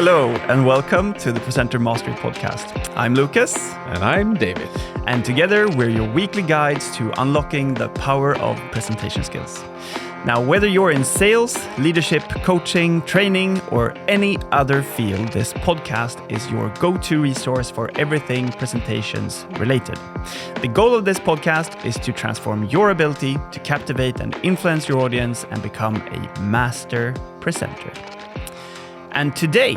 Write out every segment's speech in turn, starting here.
Hello and welcome to the Presenter Mastery Podcast. I'm Lucas. And I'm David. And together we're your weekly guides to unlocking the power of presentation skills. Now, whether you're in sales, leadership, coaching, training, or any other field, this podcast is your go-to resource for everything presentations related. The goal of this podcast is to transform your ability to captivate and influence your audience and become a master presenter. And today,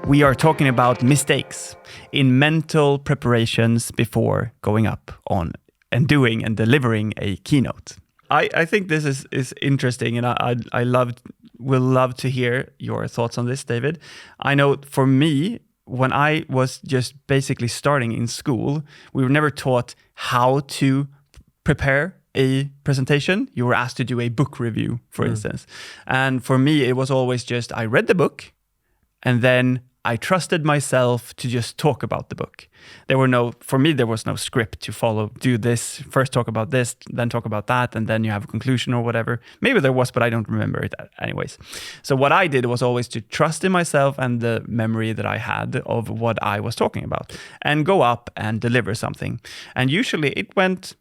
we are talking about mistakes in mental preparations before going up on and doing and delivering a keynote. I think this is interesting, and I will love to hear your thoughts on this, David. I know for me, when I was just basically starting in school, we were never taught how to prepare a presentation. You were asked to do a book review, for instance. And for me, it was always just, I read the book, and then I trusted myself to just talk about the book. For me, there was no script to follow. Do this, first talk about this, then talk about that, and then you have a conclusion or whatever. Maybe there was, but I don't remember it anyways. So what I did was always to trust in myself and the memory that I had of what I was talking about and go up and deliver something. And usually it went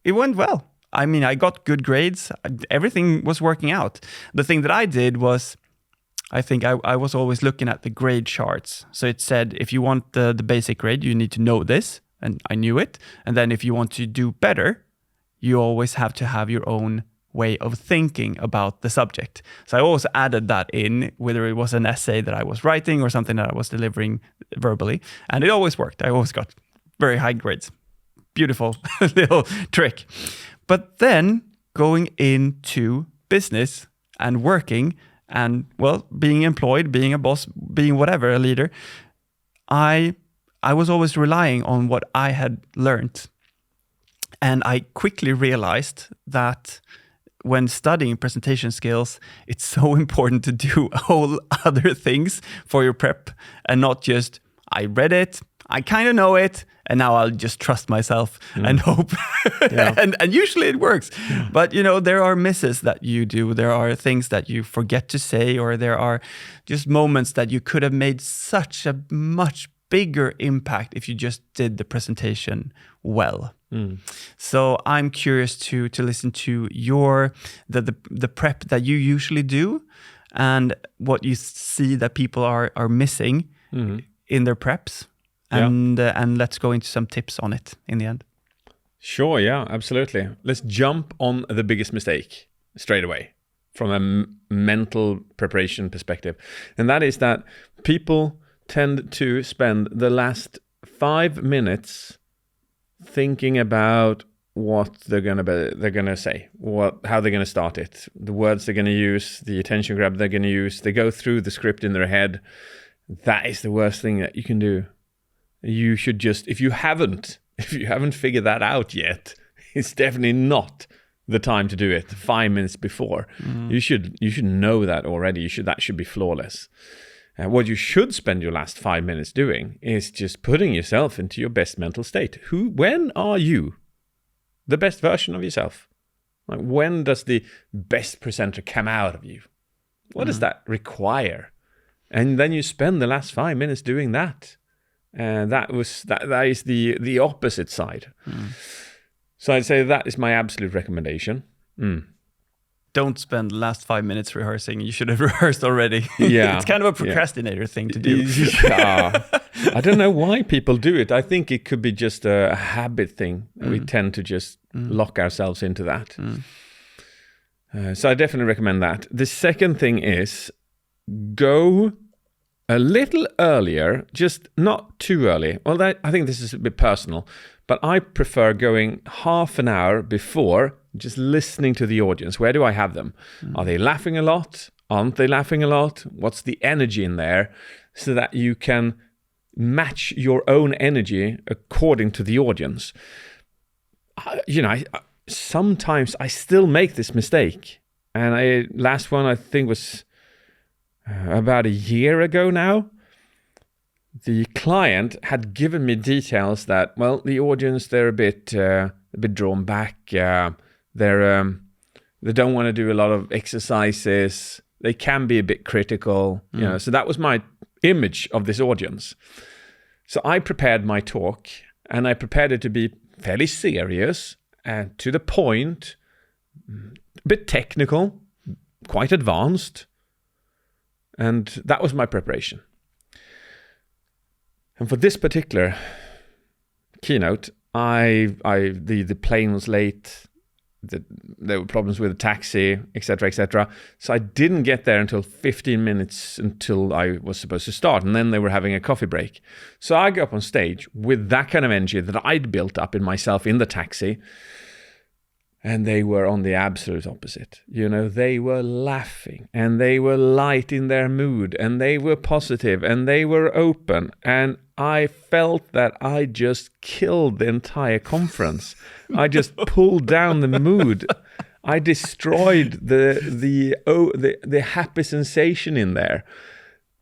well. I mean, I got good grades. Everything was working out. The thing that I did was, I think I was always looking at the grade charts. So it said, if you want the basic grade, you need to know this. And I knew it. And then if you want to do better, you always have to have your own way of thinking about the subject. So I always added that in, whether it was an essay that I was writing or something that I was delivering verbally. And it always worked. I always got very high grades. Beautiful little trick. But then going into business and working, and well, being employed, being a boss, being whatever, a leader, I was always relying on what I had learned. And I quickly realized that when studying presentation skills, it's so important to do whole other things for your prep and not just, I read it, I kind of know it, and now I'll just trust myself and hope. and usually it works. Yeah. But, there are misses that you do. There are things that you forget to say, or there are just moments that you could have made such a much bigger impact if you just did the presentation well. So I'm curious to listen to the prep that you usually do and what you see that people are missing in their preps. And let's go into some tips on it in the end. Sure, yeah, absolutely. Let's jump on the biggest mistake straight away from a mental preparation perspective. And that is that people tend to spend the last 5 minutes thinking about what they're gonna say, how they're gonna start it, the words they're gonna use, the attention grab they're gonna use. They go through the script in their head. That is the worst thing that you can do. You should just, if you haven't figured that out yet, it's definitely not the time to do it 5 minutes before. You should know that already. That should be flawless. What you should spend your last 5 minutes doing is just putting yourself into your best mental state. When are you the best version of yourself? Like, when does the best presenter come out of you? What does that require? And then you spend the last 5 minutes doing that. And that is the opposite side. So I'd say that is my absolute recommendation. Don't spend the last 5 minutes rehearsing. You should have rehearsed already. Yeah. It's kind of a procrastinator thing to do. I don't know why people do it. I think it could be just a habit thing. We tend to just lock ourselves into that. So I definitely recommend that. The second thing is go a little earlier, just not too early. Well, I think this is a bit personal, but I prefer going half an hour before, just listening to the audience. Where do I have them? Are they laughing a lot? Aren't they laughing a lot? What's the energy in there? So that you can match your own energy according to the audience. Sometimes I still make this mistake. And last one I think was about a year ago now. The client had given me details that, well, the audience, they're a bit drawn back. They don't want to do a lot of exercises. They can be a bit critical, So that was my image of this audience. So I prepared my talk, and I prepared it to be fairly serious and to the point, a bit technical, quite advanced. And that was my preparation. And for this particular keynote, the plane was late. There were problems with the taxi, etc., etc. So I didn't get there until 15 minutes until I was supposed to start. And then they were having a coffee break. So I go up on stage with that kind of energy that I'd built up in myself in the taxi. And they were on the absolute opposite. You know, they were laughing and they were light in their mood and they were positive and they were open. And I felt that I just killed the entire conference. I just pulled down the mood. I destroyed the happy sensation in there.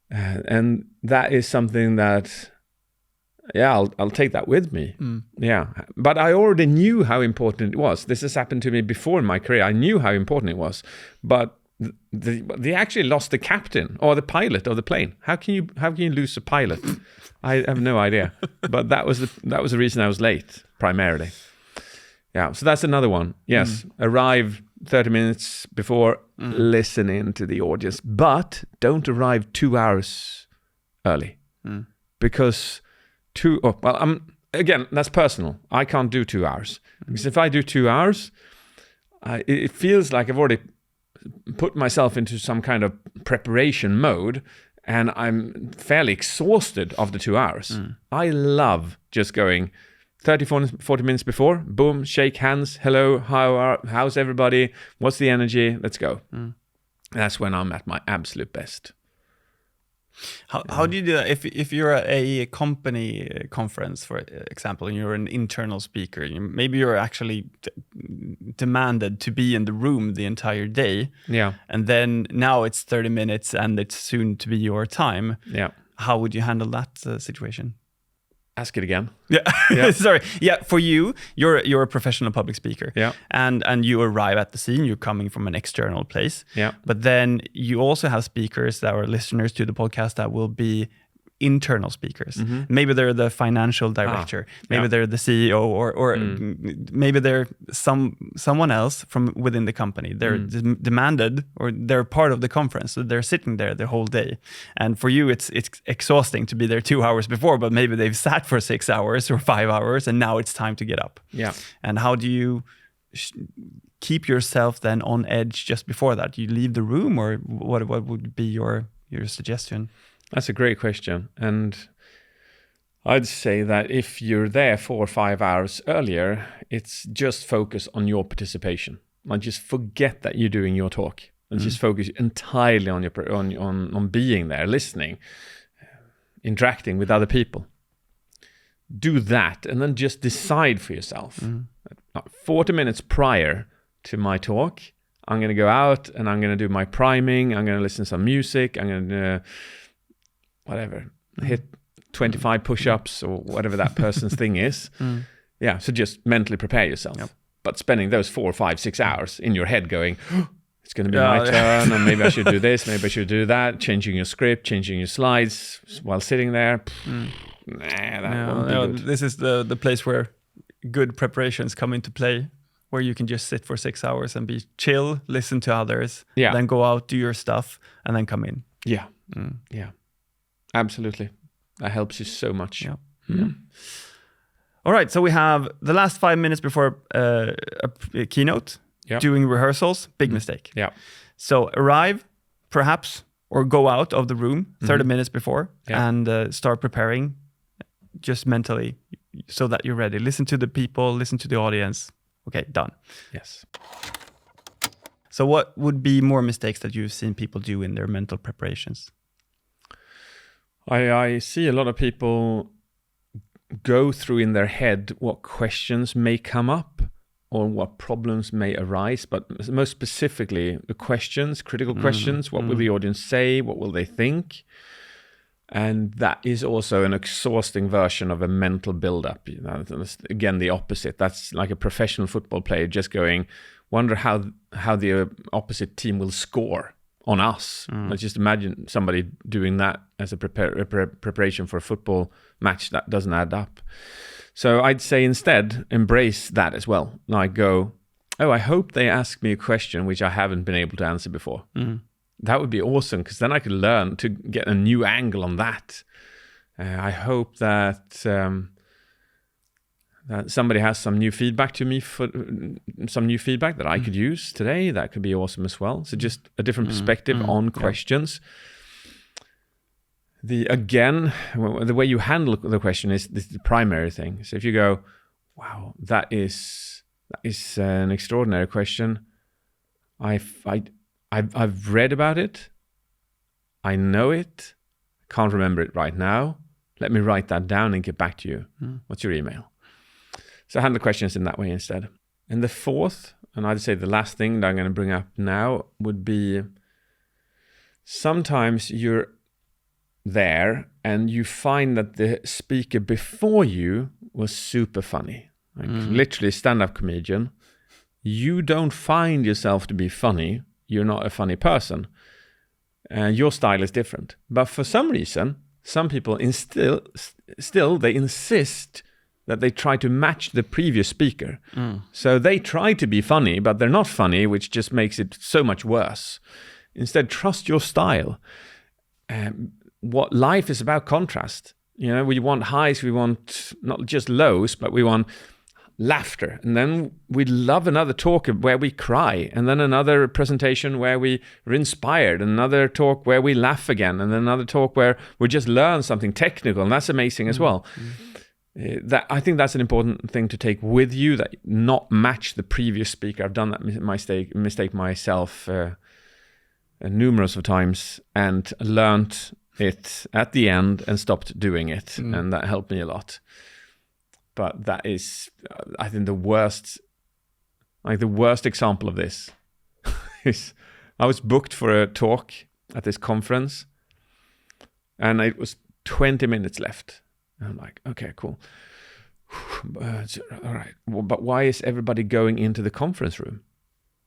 And that is something that, yeah, I'll take that with me. Yeah, but I already knew how important it was. This has happened to me before in my career. I knew how important it was, but they actually lost the captain or the pilot of the plane. How can you lose a pilot? I have no idea. But that was the reason I was late primarily. Yeah, so that's another one. Yes, arrive 30 minutes before, listen in to the audience, but don't arrive 2 hours early because. Again, that's personal. I can't do 2 hours. Because if I do 2 hours, it feels like I've already put myself into some kind of preparation mode and I'm fairly exhausted after 2 hours. I love just going 30, 40 minutes before, boom, shake hands, hello, how's everybody? What's the energy? Let's go. That's when I'm at my absolute best. How do you do that? If you're at a company conference, for example, and you're an internal speaker, maybe you're actually demanded to be in the room the entire day. Yeah. And then now it's 30 minutes and it's soon to be your time. Yeah. How would you handle that situation? Ask it again. Yeah. Sorry. Yeah. For you, you're a professional public speaker. Yeah. And you arrive at the scene. You're coming from an external place. Yeah. But then you also have speakers that are listeners to the podcast that will be internal speakers. Maybe they're the financial director. Maybe they're the CEO, or maybe they're someone else from within the company. They're demanded, or they're part of the conference. So they're sitting there the whole day. And for you, it's exhausting to be there 2 hours before, but maybe they've sat for 6 hours or 5 hours, and now it's time to get up. Yeah. And how do you keep yourself then on edge just before that? You leave the room, or what would be your suggestion? That's a great question. And I'd say that if you're there 4 or 5 hours earlier, it's just focus on your participation. Like just forget that you're doing your talk and just focus entirely on on being there, listening, interacting with other people. Do that and then just decide for yourself. 40 minutes prior to my talk, I'm going to go out and I'm going to do my priming. I'm going to listen to some music. I'm going to hit 25 push-ups or whatever that person's thing is. Yeah, so just mentally prepare yourself. Yep. But spending those 4, 5, 6 hours in your head going, it's going to be my turn, and maybe I should do this, maybe I should do that, changing your script, changing your slides while sitting there. This is the place where good preparations come into play, where you can just sit for 6 hours and be chill, listen to others, then go out, do your stuff, and then come in. Yeah, yeah. Absolutely. That helps you so much. Yeah. All right. So we have the last 5 minutes before a keynote, doing rehearsals, big mistake. Yeah. So arrive, perhaps, or go out of the room 30 minutes before and start preparing just mentally so that you're ready. Listen to the people, listen to the audience. Okay, done. Yes. So what would be more mistakes that you've seen people do in their mental preparations? I see a lot of people go through in their head what questions may come up or what problems may arise, but most specifically the questions, critical questions. What will the audience say? What will they think? And that is also an exhausting version of a mental build-up. Again, the opposite. That's like a professional football player just going, wonder how the opposite team will score. on us. Let's just imagine somebody doing that as a preparation for a football match. That doesn't add up. So I'd say instead, embrace that as well. Like go, oh, I hope they ask me a question which I haven't been able to answer before. That would be awesome, because then I could learn to get a new angle on that. I hope that that somebody has some new feedback to me, for some new feedback that I could use today. That could be awesome as well. So just a different perspective on questions. The way you handle the question is the primary thing. So if you go, wow, that is an extraordinary question. I've read about it. I know it. Can't remember it right now. Let me write that down and get back to you. What's your email? So handle questions in that way instead. And the fourth, and I'd say the last thing that I'm going to bring up now, would be sometimes you're there and you find that the speaker before you was super funny. Like literally stand-up comedian. You don't find yourself to be funny. You're not a funny person. Your style is different. But for some reason, some people still they insist that they try to match the previous speaker. So they try to be funny, but they're not funny, which just makes it so much worse. Instead, trust your style. What life is about contrast. You know, we want highs, we want not just lows, but we want laughter. And then we love another talk where we cry, and then another presentation where we are inspired, another talk where we laugh again, and then another talk where we just learn something technical, and that's amazing as well. That I think that's an important thing to take with you, that not match the previous speaker. I've done that mistake myself numerous of times, and learned it at the end and stopped doing it, and that helped me a lot. But that is, I think, the worst example of this is I was booked for a talk at this conference, and it was 20 minutes left. And I'm like, okay, cool. All right. Well, but why is everybody going into the conference room?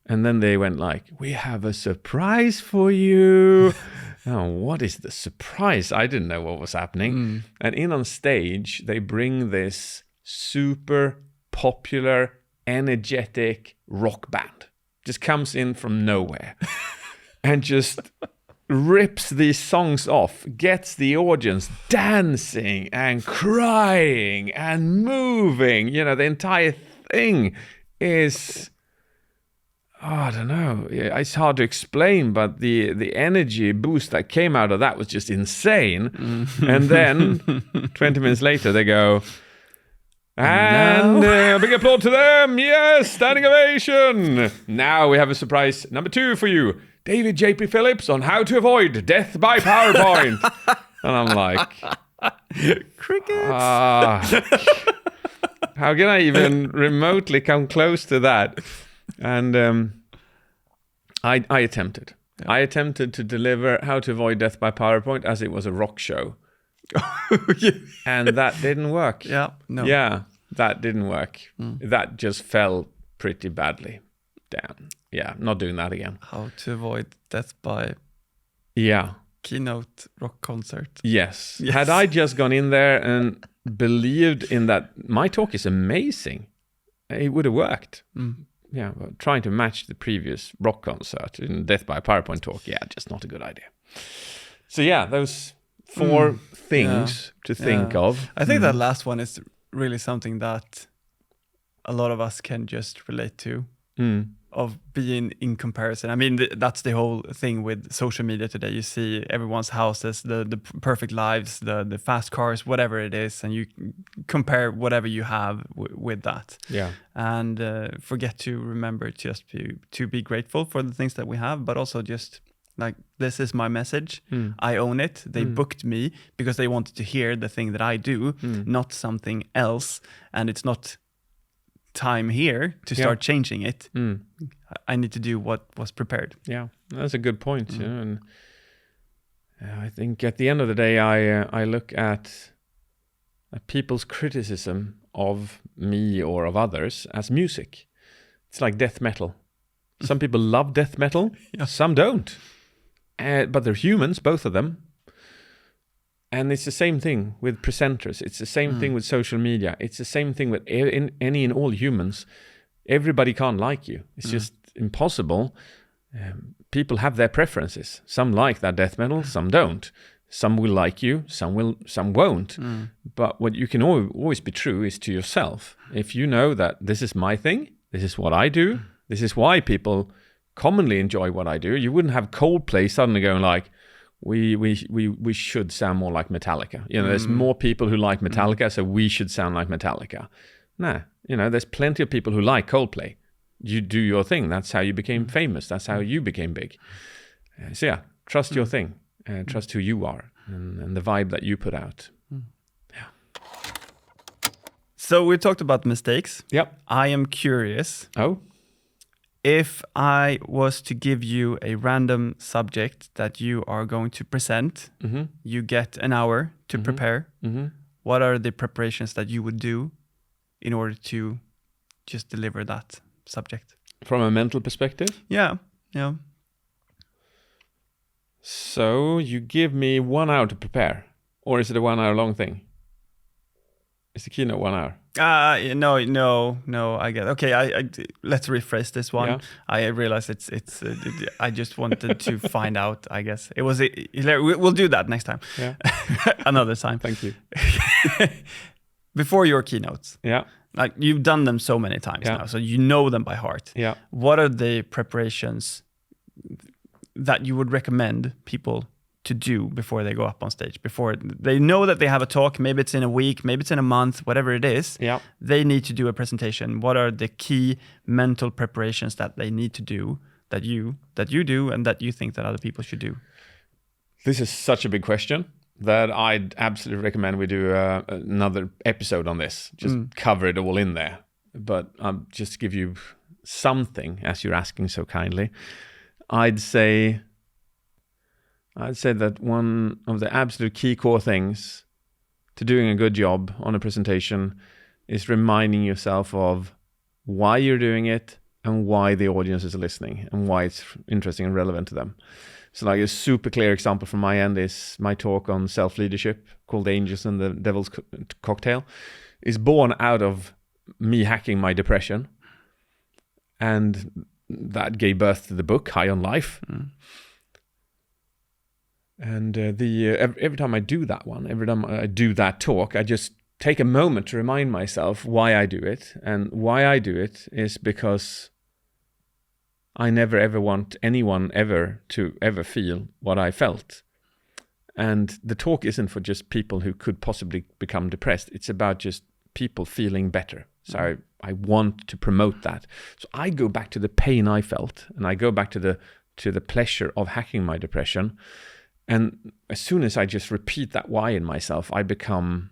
And then they went like, we have a surprise for you. Oh, what is the surprise? I didn't know what was happening. And in on stage, they bring this super popular, energetic rock band. Just comes in from nowhere and just rips these songs off, gets the audience dancing and crying and moving. You know, the entire thing is, I don't know, it's hard to explain, but the energy boost that came out of that was just insane. And then 20 minutes later, they go, and a big applause to them. Yes, standing ovation. Now we have a surprise number 2 for you. David J.P. Phillips on how to avoid death by PowerPoint. And I'm like, crickets. How can I even remotely come close to that? And I attempted. Yeah. I attempted to deliver how to avoid death by PowerPoint as it was a rock show. And that didn't work. Yeah, no. Yeah, that didn't work. That just fell pretty badly down. Yeah, not doing that again. How to avoid death by keynote rock concert. Yes. Had I just gone in there and believed in that my talk is amazing, it would have worked. Yeah, but trying to match the previous rock concert in Death by PowerPoint talk, just not a good idea. So those 4 things to think of. I think that last one is really something that a lot of us can just relate to, of being in comparison. I mean, that's the whole thing with social media today. You see everyone's houses, the perfect lives, the fast cars, whatever it is, and you compare whatever you have with that. Yeah. And forget to remember just to be grateful for the things that we have, but also just like, this is my message. I own it. They booked me because they wanted to hear the thing that I do, not something else. And it's not time here to start changing it. I need to do what was prepared. Yeah, that's a good point. And I think at the end of the day, I look at people's criticism of me or of others as music. It's like death metal. Some people love death metal, some don't. but they're humans, both of them. And it's the same thing with presenters. It's the same thing with social media. It's the same thing with any and all humans. Everybody can't like you. It's just impossible. People have their preferences. Some like that death metal, some don't. Some will like you, some won't. But what you can always be true is to yourself. If you know that this is my thing, this is what I do, this is why people commonly enjoy what I do. You wouldn't have Coldplay suddenly going like, we should sound more like Metallica. There's more people who like Metallica, so we should sound like Metallica. Nah, there's plenty of people who like Coldplay. You do your thing. That's how you became famous. That's how you became big. So yeah, trust your thing. Trust who you are and the vibe that you put out. Yeah. So we talked about mistakes. Yep. I am curious. Oh? If I was to give you a random subject that you are going to present, you get an hour to prepare. What are the preparations that you would do in order to just deliver that subject? From a mental perspective? Yeah. So you give me 1 hour to prepare, or is it a 1 hour long thing? Is the keynote 1 hour? No. I get okay. I let's rephrase this one. Yeah. I realize it's. I just wanted to find out. I guess it was. We'll do that next time. Yeah. Another time. Thank you. Before your keynotes. Yeah. Like you've done them so many times now, so you know them by heart. Yeah. What are the preparations that you would recommend people to do before they go up on stage? Before they know that they have a talk, maybe it's in a week, maybe it's in a month, whatever it is, they need to do a presentation. What are the key mental preparations that they need to do that you do and that you think that other people should do? This is such a big question that I'd absolutely recommend we do another episode on this. Just cover it all in there. But I'll just give you something, as you're asking so kindly. I'd say that one of the absolute key core things to doing a good job on a presentation is reminding yourself of why you're doing it and why the audience is listening and why it's interesting and relevant to them. So like a super clear example from my end is my talk on self-leadership called Angels and the Devil's Cocktail is born out of me hacking my depression. And that gave birth to the book High on Life. And every time I do that one, every time I do that talk, I just take a moment to remind myself why I do it. And why I do it is because I never ever want anyone ever to ever feel what I felt. And the talk isn't for just people who could possibly become depressed. It's about just people feeling better. So I want to promote that. So I go back to the pain I felt, and I go back to the pleasure of hacking my depression. And as soon as I just repeat that why in myself, I become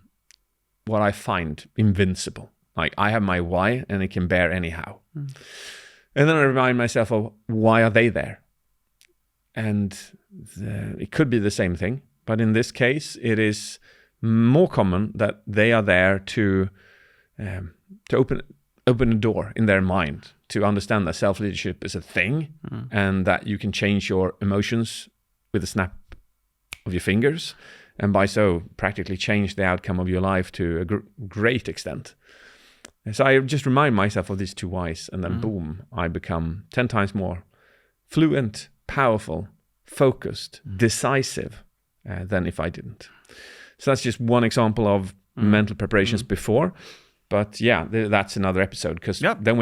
what I find invincible. Like I have my why and it can bear anyhow. And then I remind myself of why are they there? And it could be the same thing, but in this case, it is more common that they are there to open a door in their mind to understand that self-leadership is a thing and that you can change your emotions with a snap of your fingers, and by so practically change the outcome of your life to a great extent. And so I just remind myself of these two whys, and then boom, I become 10 times more fluent, powerful, focused, decisive than if I didn't. So that's just one example of mental preparations before. But yeah, that's another episode, because then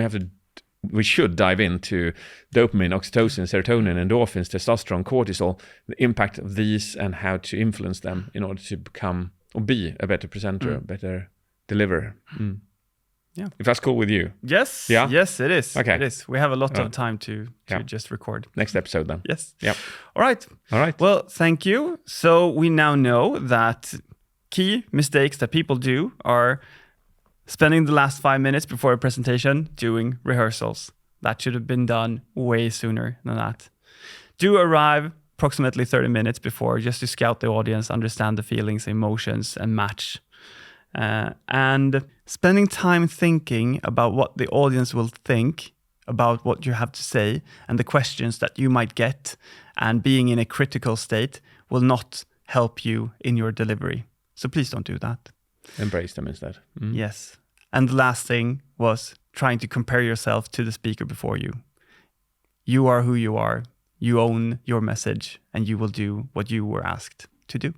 we should dive into dopamine, oxytocin, serotonin, endorphins, testosterone, cortisol, the impact of these and how to influence them in order to become or be a better presenter, a better deliverer. Yeah. If that's cool with you. Yes. Yeah? Yes, it is. Okay. It is. We have a lot of time to just record. Next episode then. Yes. Yep. All right. Well, thank you. So we now know that key mistakes that people do are spending the last 5 minutes before a presentation doing rehearsals. That should have been done way sooner than that. Do arrive approximately 30 minutes before, just to scout the audience, understand the feelings, emotions, and match. And spending time thinking about what the audience will think about what you have to say and the questions that you might get, and being in a critical state will not help you in your delivery. So please don't do that. Embrace them instead. Mm. Yes. And the last thing was trying to compare yourself to the speaker before you. You are who you are. You own your message, and you will do what you were asked to do.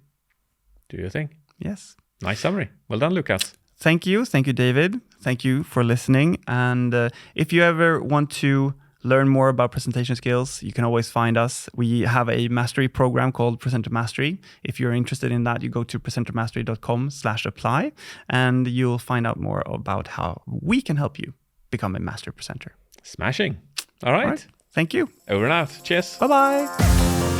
Do your thing. Yes. Nice summary. Well done, Lucas. Thank you. Thank you, David. Thank you for listening. And if you ever want to learn more about presentation skills, you can always find us. We have a mastery program called Presenter Mastery. If you're interested in that, you go to presentermastery.com/apply, and you'll find out more about how we can help you become a master presenter. Smashing. All right. Thank you. Over and out. Cheers. Bye-bye.